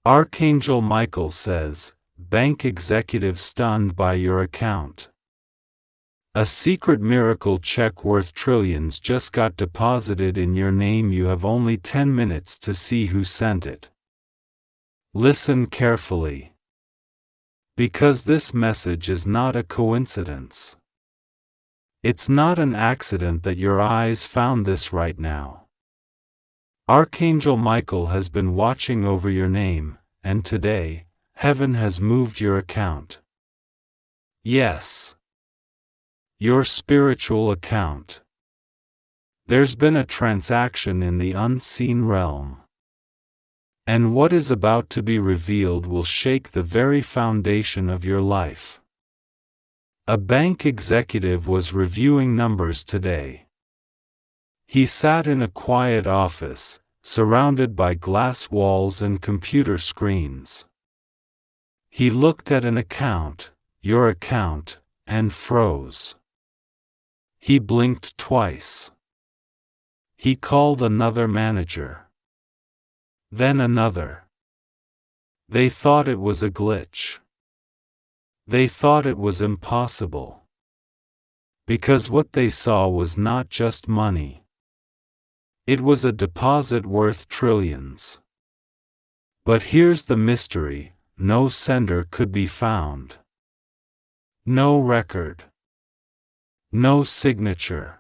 Archangel Michael says, bank executive stunned by your account. A secret miracle check worth trillions just got deposited in your name. You have only 10 minutes to see who sent it. Listen carefully. Because this message is not a coincidence. It's not an accident that your eyes found this right now. Archangel Michael has been watching over your name, and today, heaven has moved your account. Yes. Your spiritual account. There's been a transaction in the unseen realm. And what is about to be revealed will shake the very foundation of your life. A bank executive was reviewing numbers today. He sat in a quiet office, surrounded by glass walls and computer screens. He looked at an account, your account, and froze. He blinked twice. He called another manager. Then another. They thought it was a glitch. They thought it was impossible. Because what they saw was not just money. It was a deposit worth trillions. But here's the mystery: no sender could be found. No record. No signature.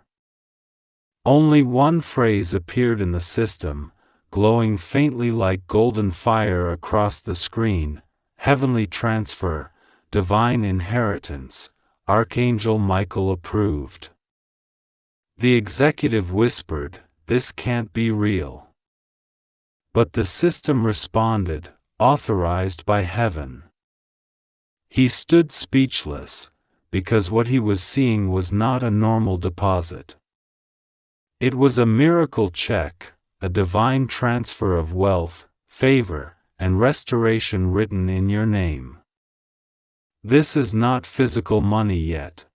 Only one phrase appeared in the system, glowing faintly like golden fire across the screen: heavenly transfer, divine inheritance, Archangel Michael approved. The executive whispered, "This can't be real." But the system responded, "Authorized by heaven." He stood speechless, because what he was seeing was not a normal deposit. It was a miracle check, a divine transfer of wealth, favor, and restoration written in your name. This is not physical money yet.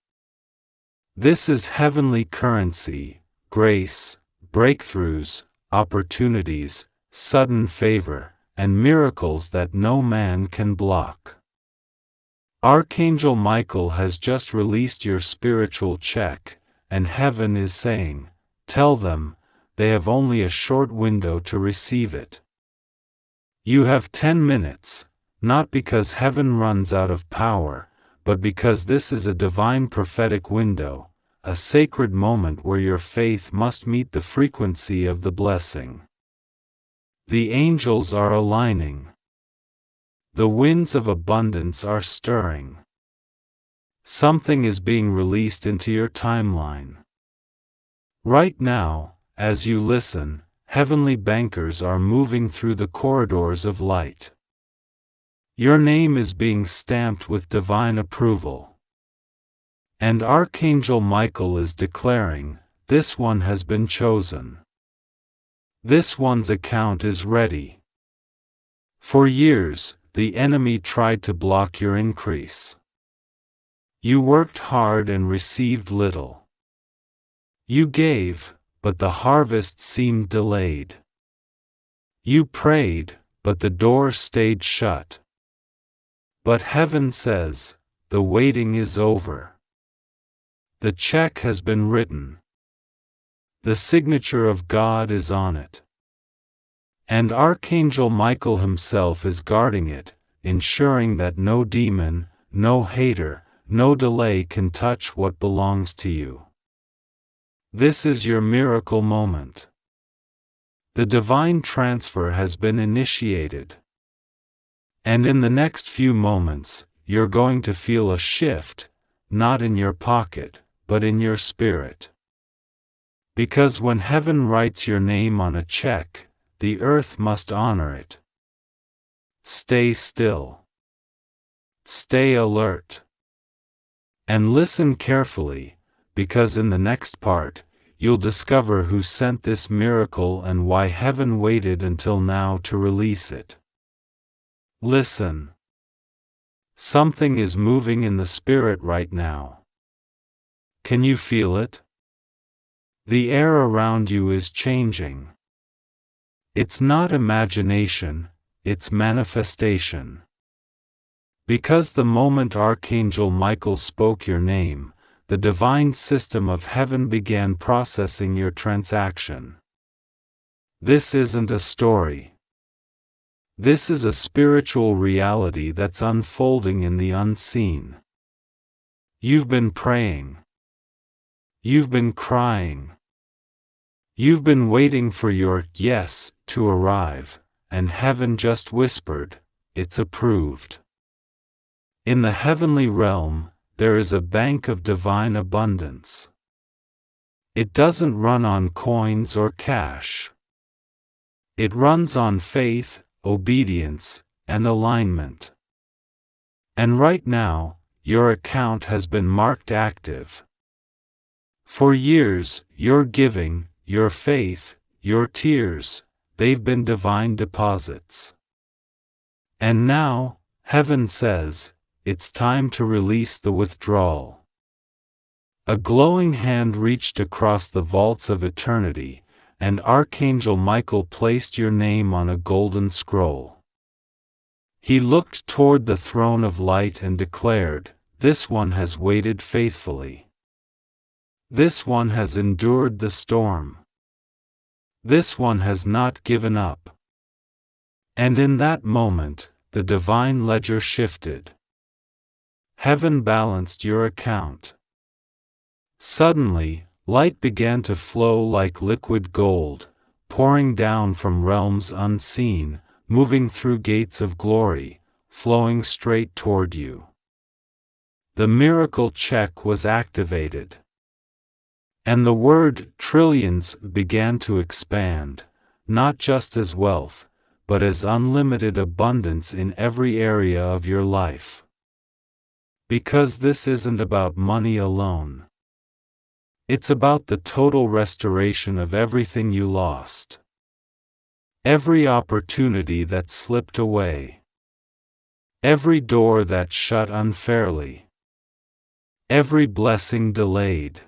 This is heavenly currency, grace, breakthroughs, opportunities, sudden favor, and miracles that no man can block. Archangel Michael has just released your spiritual check, and heaven is saying, "Tell them, they have only a short window to receive it." You have 10 minutes, not because heaven runs out of power, but because this is a divine prophetic window, a sacred moment where your faith must meet the frequency of the blessing. The angels are aligning. The winds of abundance are stirring. Something is being released into your timeline. Right now, as you listen, heavenly bankers are moving through the corridors of light. Your name is being stamped with divine approval. And Archangel Michael is declaring, "This one has been chosen. This one's account is ready." For years, the enemy tried to block your increase. You worked hard and received little. You gave, but the harvest seemed delayed. You prayed, but the door stayed shut. But heaven says, the waiting is over. The check has been written. The signature of God is on it. And Archangel Michael himself is guarding it, ensuring that no demon, no hater, no delay can touch what belongs to you. This is your miracle moment. The divine transfer has been initiated. And in the next few moments, you're going to feel a shift, not in your pocket, but in your spirit. Because when heaven writes your name on a check, the earth must honor it. Stay still. Stay alert. And listen carefully, because in the next part, you'll discover who sent this miracle and why heaven waited until now to release it. Listen. Something is moving in the spirit right now. Can you feel it? The air around you is changing. It's not imagination, its manifestation. Because the moment Archangel Michael spoke your name, the divine system of heaven began processing your transaction. This isn't a story. This is a spiritual reality that's unfolding in the unseen. You've been praying. You've been crying. You've been waiting for your yes to arrive, and heaven just whispered, it's approved. In the heavenly realm, there is a bank of divine abundance. It doesn't run on coins or cash. It runs on faith, obedience, and alignment. And right now, your account has been marked active. For years, your giving, your faith, your tears, they've been divine deposits. And now, heaven says, it's time to release the withdrawal. A glowing hand reached across the vaults of eternity, and Archangel Michael placed your name on a golden scroll. He looked toward the throne of light and declared, "This one has waited faithfully. This one has endured the storm. This one has not given up." And in that moment, the divine ledger shifted. Heaven balanced your account. Suddenly, light began to flow like liquid gold, pouring down from realms unseen, moving through gates of glory, flowing straight toward you. The miracle check was activated. And the word trillions began to expand, not just as wealth, but as unlimited abundance in every area of your life. Because this isn't about money alone. It's about the total restoration of everything you lost. Every opportunity that slipped away. Every door that shut unfairly. Every blessing delayed.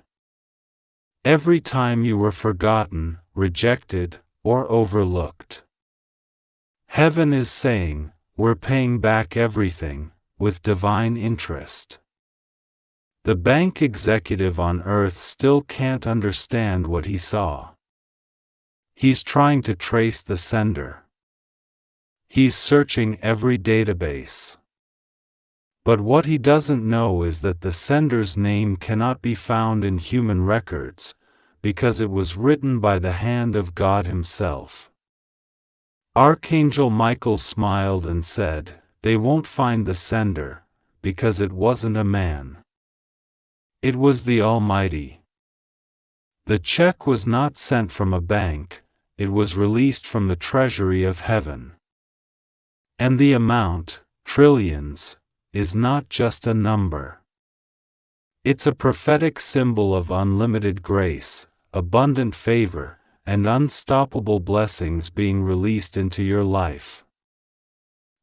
Every time you were forgotten, rejected, or overlooked. Heaven is saying, we're paying back everything, with divine interest. The bank executive on earth still can't understand what he saw. He's trying to trace the sender. He's searching every database. But what he doesn't know is that the sender's name cannot be found in human records, because it was written by the hand of God Himself. Archangel Michael smiled and said, "They won't find the sender, because it wasn't a man. It was the Almighty." The check was not sent from a bank, it was released from the treasury of heaven. And the amount, trillions, is not just a number. It's a prophetic symbol of unlimited grace, abundant favor, and unstoppable blessings being released into your life.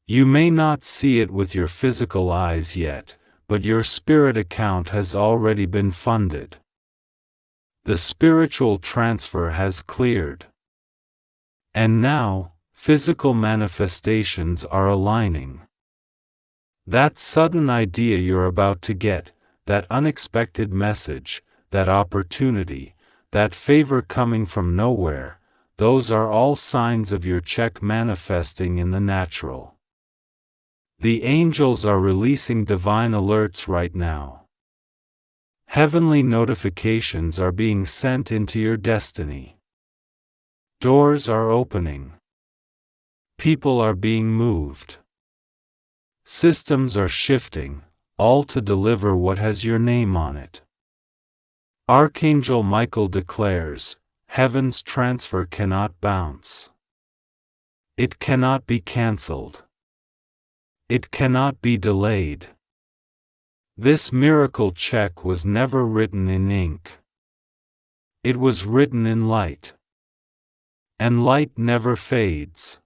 You may not see it with your physical eyes yet, but your spirit account has already been funded. The spiritual transfer has cleared. And now, physical manifestations are aligning. That sudden idea you're about to get, that unexpected message, that opportunity, that favor coming from nowhere, those are all signs of your check manifesting in the natural. The angels are releasing divine alerts right now. Heavenly notifications are being sent into your destiny. Doors are opening. People are being moved. Systems are shifting, all to deliver what has your name on it. Archangel Michael declares, heaven's transfer cannot bounce. It cannot be cancelled. It cannot be delayed. This miracle check was never written in ink. It was written in light. And light never fades.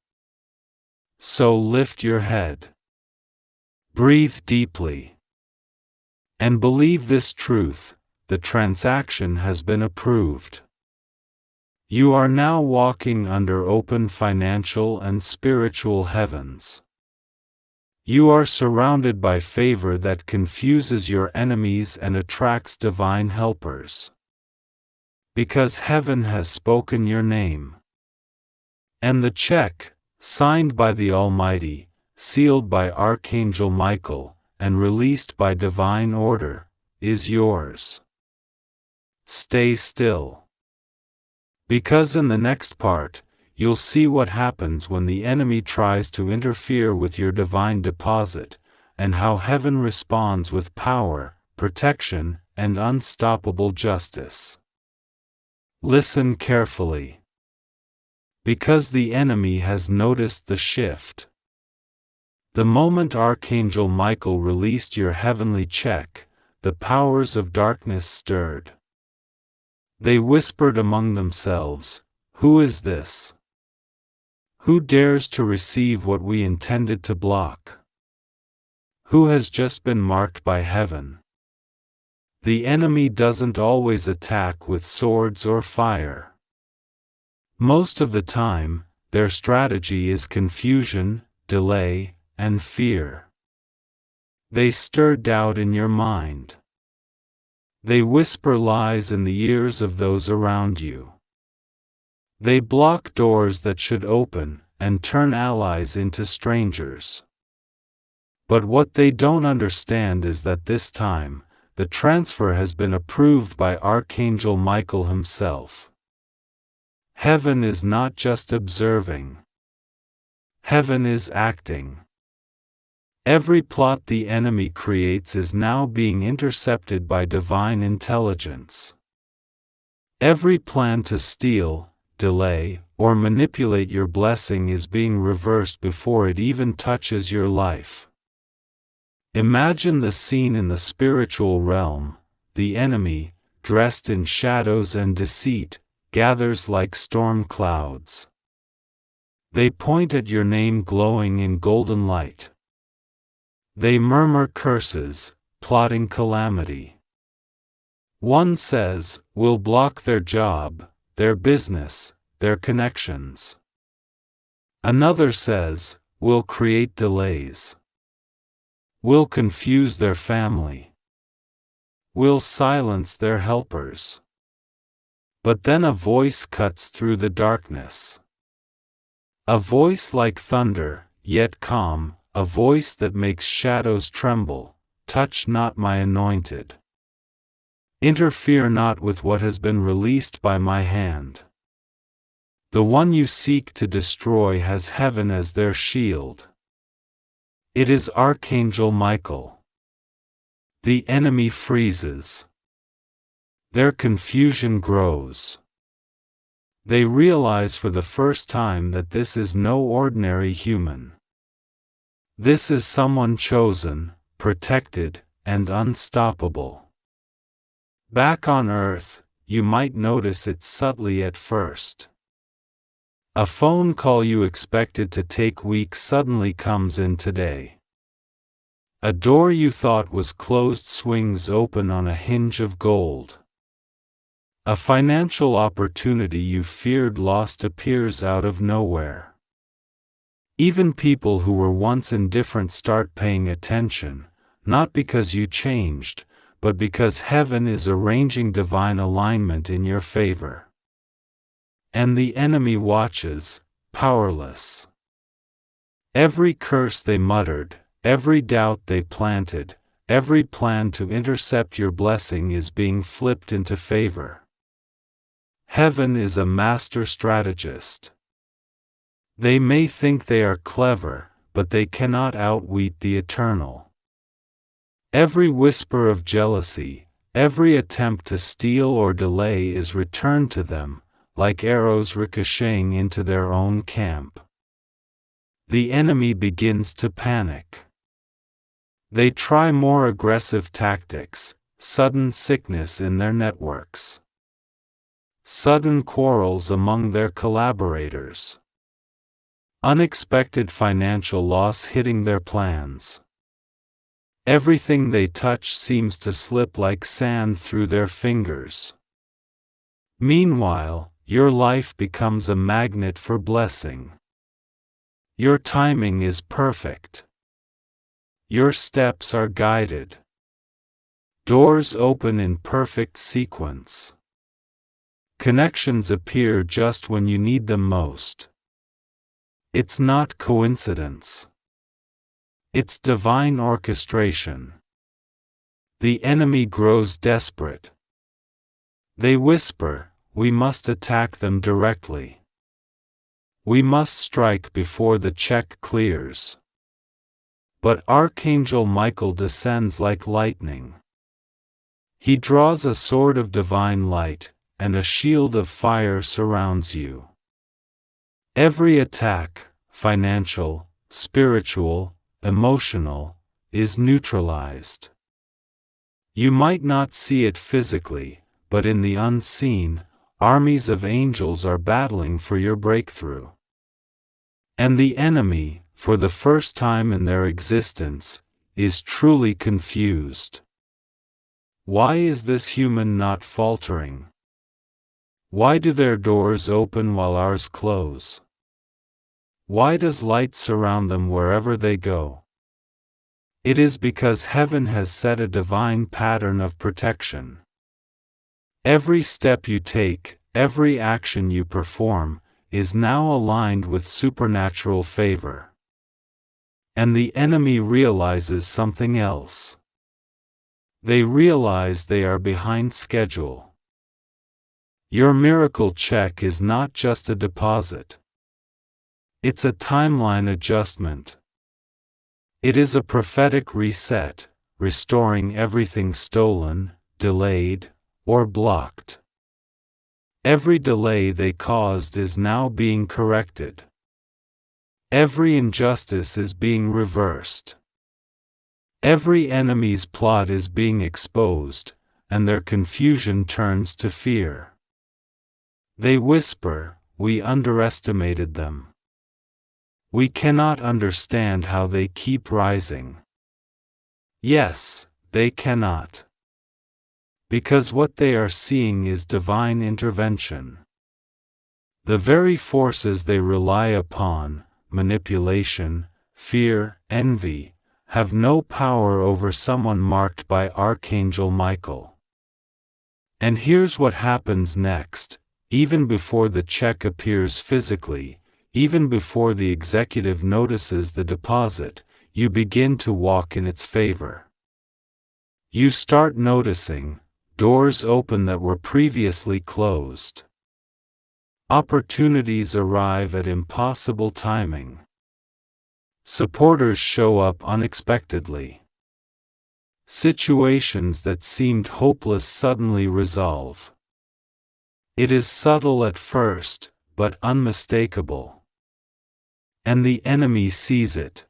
So lift your head. Breathe deeply. And believe this truth, the transaction has been approved. You are now walking under open financial and spiritual heavens. You are surrounded by favor that confuses your enemies and attracts divine helpers. Because heaven has spoken your name. And the check, signed by the Almighty, sealed by Archangel Michael, and released by divine order, is yours. Stay still. Because in the next part, you'll see what happens when the enemy tries to interfere with your divine deposit, and how heaven responds with power, protection, and unstoppable justice. Listen carefully. Because the enemy has noticed the shift. The moment Archangel Michael released your heavenly check, the powers of darkness stirred. They whispered among themselves, "Who is this? Who dares to receive what we intended to block? Who has just been marked by heaven?" The enemy doesn't always attack with swords or fire. Most of the time, their strategy is confusion, delay, and fear. They stir doubt in your mind. They whisper lies in the ears of those around you. They block doors that should open, and turn allies into strangers. But what they don't understand is that this time, the transfer has been approved by Archangel Michael himself. Heaven is not just observing. Heaven is acting. Every plot the enemy creates is now being intercepted by divine intelligence. Every plan to steal, delay, or manipulate your blessing is being reversed before it even touches your life. Imagine the scene in the spiritual realm. The enemy, dressed in shadows and deceit, gathers like storm clouds. They point at your name glowing in golden light. They murmur curses, plotting calamity. One says, "We'll block their job, their business, their connections." Another says, "We'll create delays. We'll confuse their family. We'll silence their helpers." But then a voice cuts through the darkness. A voice like thunder, yet calm, a voice that makes shadows tremble. "Touch not my anointed. Interfere not with what has been released by my hand." The one you seek to destroy has heaven as their shield. It is Archangel Michael. The enemy freezes. Their confusion grows. They realize for the first time that this is no ordinary human. This is someone chosen, protected, and unstoppable. Back on Earth, you might notice it subtly at first. A phone call you expected to take weeks suddenly comes in today. A door you thought was closed swings open on a hinge of gold. A financial opportunity you feared lost appears out of nowhere. Even people who were once indifferent start paying attention, not because you changed, but because heaven is arranging divine alignment in your favor. And the enemy watches, powerless. Every curse they muttered, every doubt they planted, every plan to intercept your blessing is being flipped into favor. Heaven is a master strategist. They may think they are clever, but they cannot outwit the eternal. Every whisper of jealousy, every attempt to steal or delay is returned to them, like arrows ricocheting into their own camp. The enemy begins to panic. They try more aggressive tactics, sudden sickness in their networks. Sudden quarrels among their collaborators. Unexpected financial loss hitting their plans. Everything they touch seems to slip like sand through their fingers. Meanwhile, your life becomes a magnet for blessing. Your timing is perfect. Your steps are guided. Doors open in perfect sequence. Connections appear just when you need them most. It's not coincidence. It's divine orchestration. The enemy grows desperate. They whisper, "We must attack them directly. We must strike before the check clears." But Archangel Michael descends like lightning. He draws a sword of divine light, and a shield of fire surrounds you. Every attack, financial, spiritual, emotional, is neutralized. You might not see it physically, but in the unseen, armies of angels are battling for your breakthrough. And the enemy, for the first time in their existence, is truly confused. Why is this human not faltering? Why do their doors open while ours close? Why does light surround them wherever they go? It is because heaven has set a divine pattern of protection. Every step you take, every action you perform, is now aligned with supernatural favor. And the enemy realizes something else. They realize they are behind schedule. Your miracle check is not just a deposit. It's a timeline adjustment. It is a prophetic reset, restoring everything stolen, delayed, or blocked. Every delay they caused is now being corrected. Every injustice is being reversed. Every enemy's plot is being exposed, and their confusion turns to fear. They whisper, "We underestimated them. We cannot understand how they keep rising." Yes, they cannot. Because what they are seeing is divine intervention. The very forces they rely upon, manipulation, fear, envy, have no power over someone marked by Archangel Michael. And here's what happens next. Even before the check appears physically, even before the executive notices the deposit, you begin to walk in its favor. You start noticing doors open that were previously closed. Opportunities arrive at impossible timing. Supporters show up unexpectedly. Situations that seemed hopeless suddenly resolve. It is subtle at first, but unmistakable. And the enemy sees it.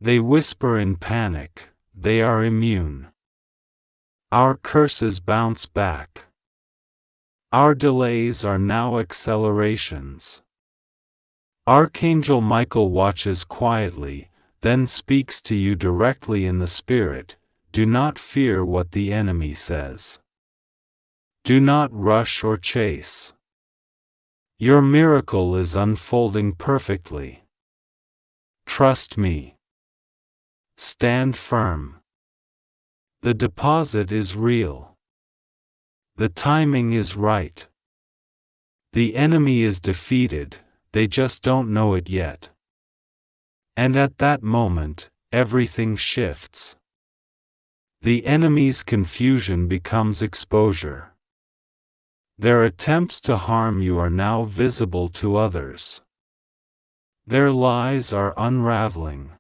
They whisper in panic, "They are immune. Our curses bounce back. Our delays are now accelerations." Archangel Michael watches quietly, then speaks to you directly in the spirit. Do not fear what the enemy says. Do not rush or chase. Your miracle is unfolding perfectly. Trust me. Stand firm. The deposit is real. The timing is right. The enemy is defeated, they just don't know it yet. And at that moment, everything shifts. The enemy's confusion becomes exposure. Their attempts to harm you are now visible to others. Their lies are unraveling.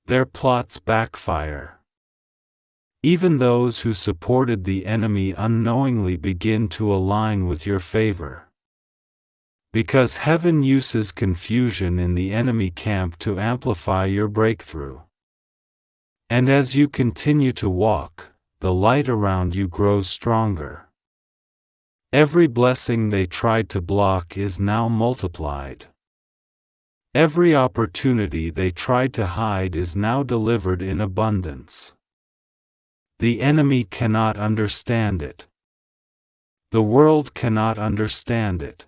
Their plots backfire. Even those who supported the enemy unknowingly begin to align with your favor. Because heaven uses confusion in the enemy camp to amplify your breakthrough. And as you continue to walk, the light around you grows stronger. Every blessing they tried to block is now multiplied. Every opportunity they tried to hide is now delivered in abundance. The enemy cannot understand it. The world cannot understand it.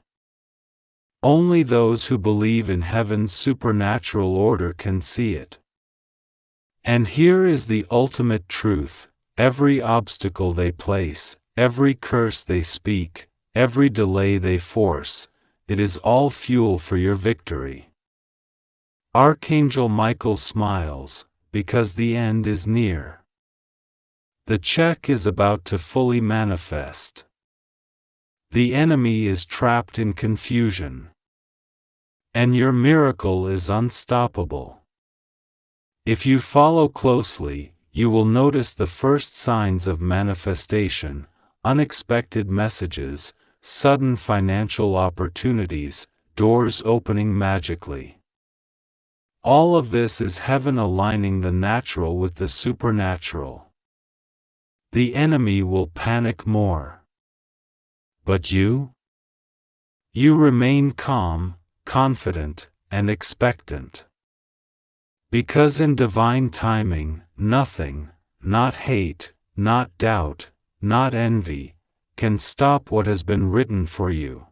Only those who believe in heaven's supernatural order can see it. And here is the ultimate truth: every obstacle they place, every curse they speak, every delay they force, it is all fuel for your victory. Archangel Michael smiles, because the end is near. The check is about to fully manifest. The enemy is trapped in confusion. And your miracle is unstoppable. If you follow closely, you will notice the first signs of manifestation: unexpected messages, sudden financial opportunities, doors opening magically. All of this is heaven aligning the natural with the supernatural. The enemy will panic more. But you? You remain calm, confident, and expectant. Because in divine timing, nothing, not hate, not doubt, not envy, can stop what has been written for you.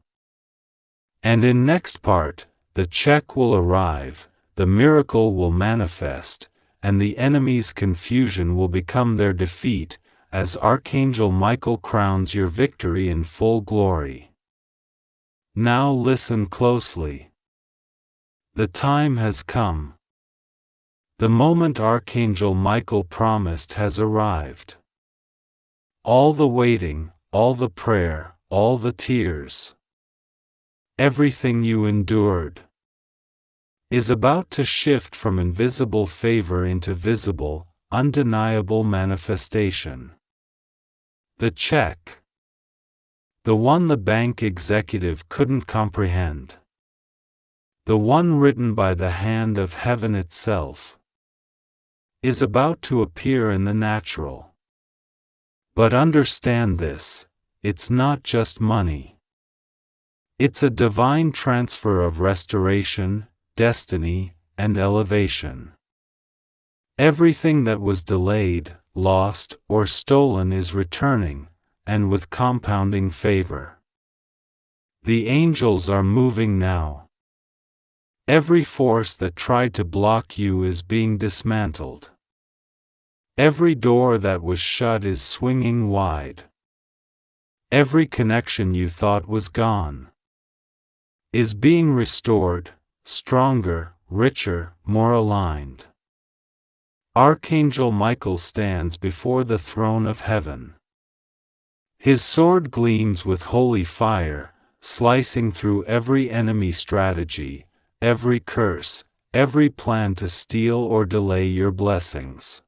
And in next part, the check will arrive, the miracle will manifest, and the enemy's confusion will become their defeat, as Archangel Michael crowns your victory in full glory. Now listen closely. The time has come. The moment Archangel Michael promised has arrived. All the waiting, all the prayer, all the tears, everything you endured, is about to shift from invisible favor into visible, undeniable manifestation. The check, the one the bank executive couldn't comprehend, the one written by the hand of heaven itself, is about to appear in the natural. But understand this: it's not just money. It's a divine transfer of restoration, destiny, and elevation. Everything that was delayed, lost, or stolen is returning, and with compounding favor. The angels are moving now. Every force that tried to block you is being dismantled. Every door that was shut is swinging wide. Every connection you thought was gone is being restored, stronger, richer, more aligned. Archangel Michael stands before the throne of heaven. His sword gleams with holy fire, slicing through every enemy strategy, every curse, every plan to steal or delay your blessings.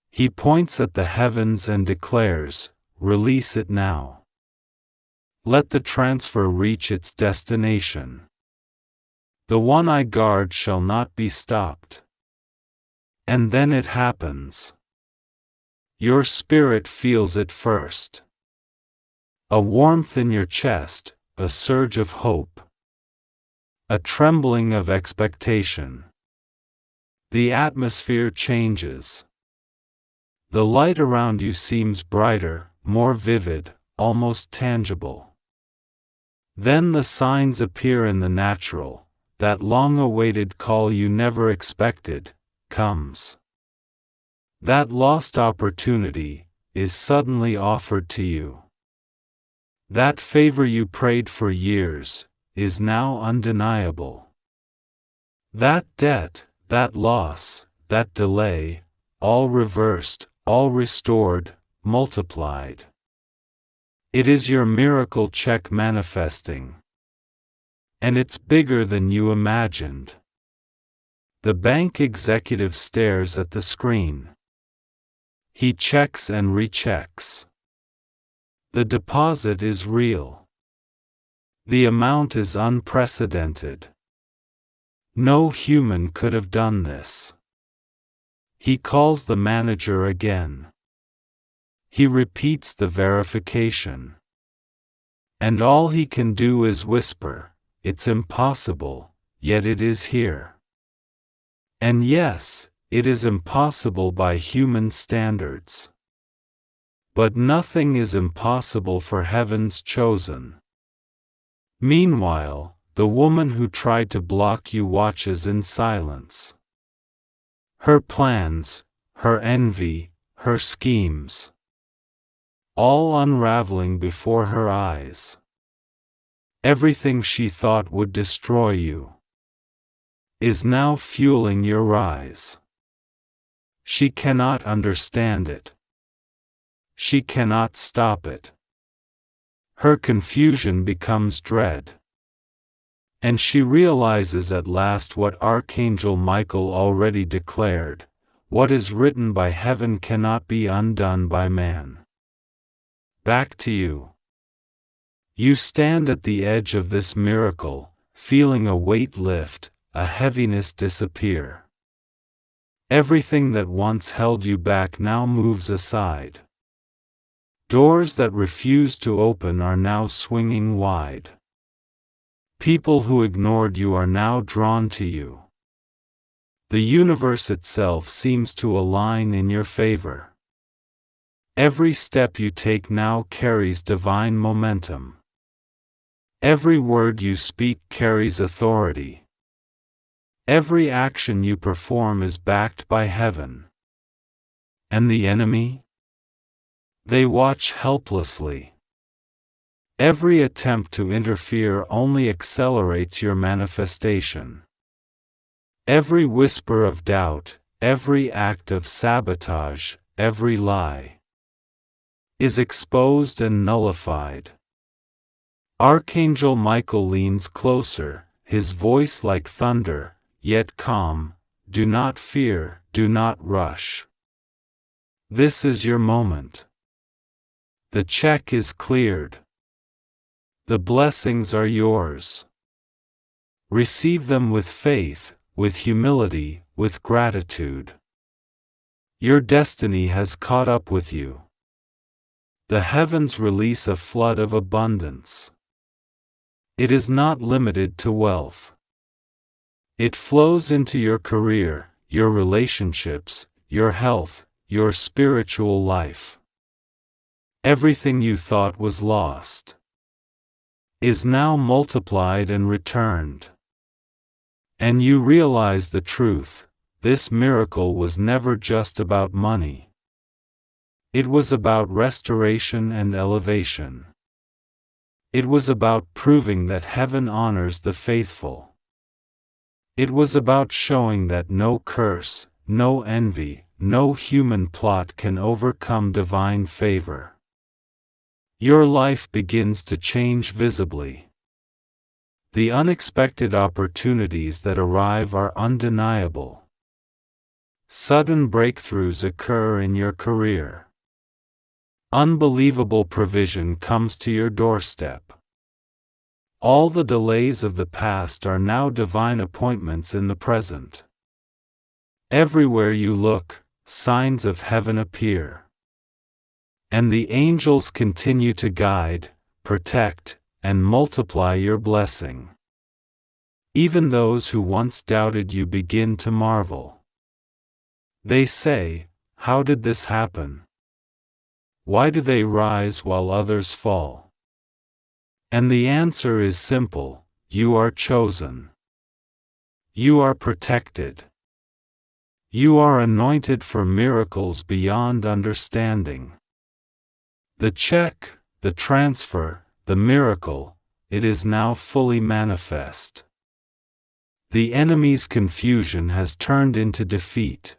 He points at the heavens and declares, "Release it now. Let the transfer reach its destination. The one I guard shall not be stopped." And then it happens. Your spirit feels it first. A warmth in your chest, a surge of hope, a trembling of expectation. The atmosphere changes. The light around you seems brighter, more vivid, almost tangible. Then the signs appear in the natural: that long-awaited call you never expected comes. That lost opportunity is suddenly offered to you. That favor you prayed for years is now undeniable. That debt, that loss, that delay, all reversed, all restored, multiplied. It is your miracle check manifesting. And it's bigger than you imagined. The bank executive stares at the screen. He checks and rechecks. The deposit is real. The amount is unprecedented. No human could have done this. He calls the manager again. He repeats the verification. And all he can do is whisper, "It's impossible, yet it is here." And yes, it is impossible by human standards. But nothing is impossible for heaven's chosen. Meanwhile, the woman who tried to block you watches in silence. Her plans, her envy, her schemes, all unraveling before her eyes. Everything she thought would destroy you is now fueling your rise. She cannot understand it. She cannot stop it. Her confusion becomes dread. And she realizes at last what Archangel Michael already declared: what is written by heaven cannot be undone by man. Back to you. You stand at the edge of this miracle, feeling a weight lift, a heaviness disappear. Everything that once held you back now moves aside. Doors that refused to open are now swinging wide. People who ignored you are now drawn to you. The universe itself seems to align in your favor. Every step you take now carries divine momentum. Every word you speak carries authority. Every action you perform is backed by heaven. And the enemy? They watch helplessly. Every attempt to interfere only accelerates your manifestation. Every whisper of doubt, every act of sabotage, every lie is exposed and nullified. Archangel Michael leans closer, his voice like thunder, yet calm. Do not fear, do not rush. This is your moment. The check is cleared. The blessings are yours. Receive them with faith, with humility, with gratitude. Your destiny has caught up with you. The heavens release a flood of abundance. It is not limited to wealth. It flows into your career, your relationships, your health, your spiritual life. Everything you thought was lost is now multiplied and returned. And you realize the truth: this miracle was never just about money. It was about restoration and elevation. It was about proving that heaven honors the faithful. It was about showing that no curse, no envy, no human plot can overcome divine favor. Your life begins to change visibly. The unexpected opportunities that arrive are undeniable. Sudden breakthroughs occur in your career. Unbelievable provision comes to your doorstep. All the delays of the past are now divine appointments in the present. Everywhere you look, signs of heaven appear. And the angels continue to guide, protect, and multiply your blessing. Even those who once doubted you begin to marvel. They say, "How did this happen? Why do they rise while others fall?" And the answer is simple: you are chosen. You are protected. You are anointed for miracles beyond understanding. The check, the transfer, the miracle, it is now fully manifest. The enemy's confusion has turned into defeat.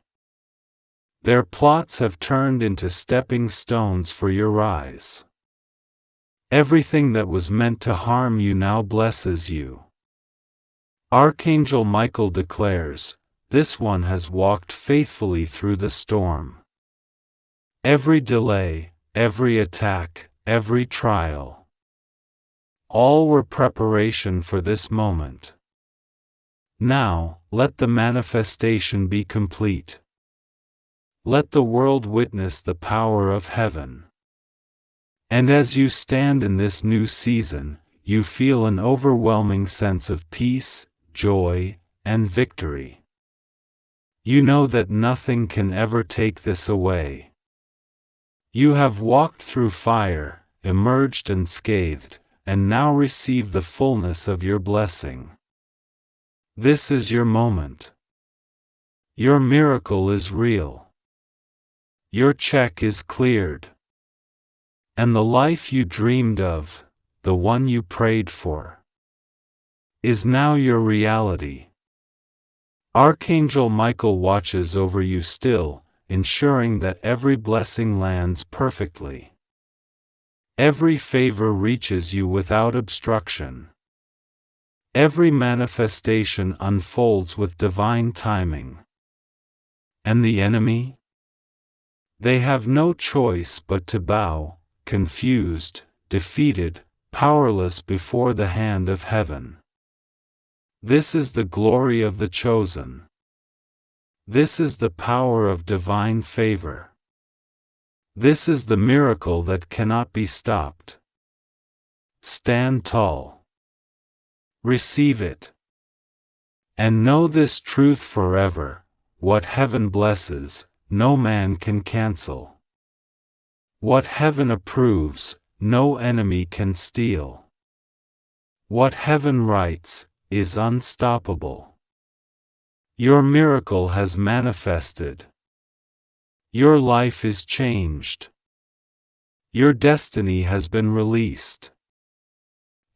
Their plots have turned into stepping stones for your rise. Everything that was meant to harm you now blesses you. Archangel Michael declares, "This one has walked faithfully through the storm." Every delay, every attack, every trial, all were preparation for this moment. Now, let the manifestation be complete. Let the world witness the power of heaven. And as you stand in this new season, you feel an overwhelming sense of peace, joy, and victory. You know that nothing can ever take this away. You have walked through fire, emerged unscathed, and now receive the fullness of your blessing. This is your moment. Your miracle is real. Your check is cleared. And the life you dreamed of, the one you prayed for, is now your reality. Archangel Michael watches over you still, ensuring that every blessing lands perfectly. Every favor reaches you without obstruction. Every manifestation unfolds with divine timing. And the enemy? They have no choice but to bow, confused, defeated, powerless before the hand of heaven. This is the glory of the chosen. This is the power of divine favor. This is the miracle that cannot be stopped. Stand tall. Receive it. And know this truth forever: what heaven blesses, no man can cancel. What heaven approves, no enemy can steal. What heaven writes is unstoppable. Your miracle has manifested. Your life is changed. Your destiny has been released.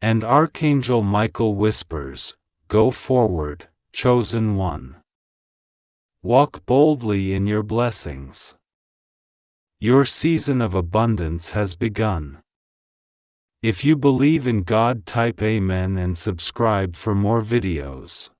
And Archangel Michael whispers, "Go forward, chosen one. Walk boldly in your blessings. Your season of abundance has begun." If you believe in God, type Amen and subscribe for more videos.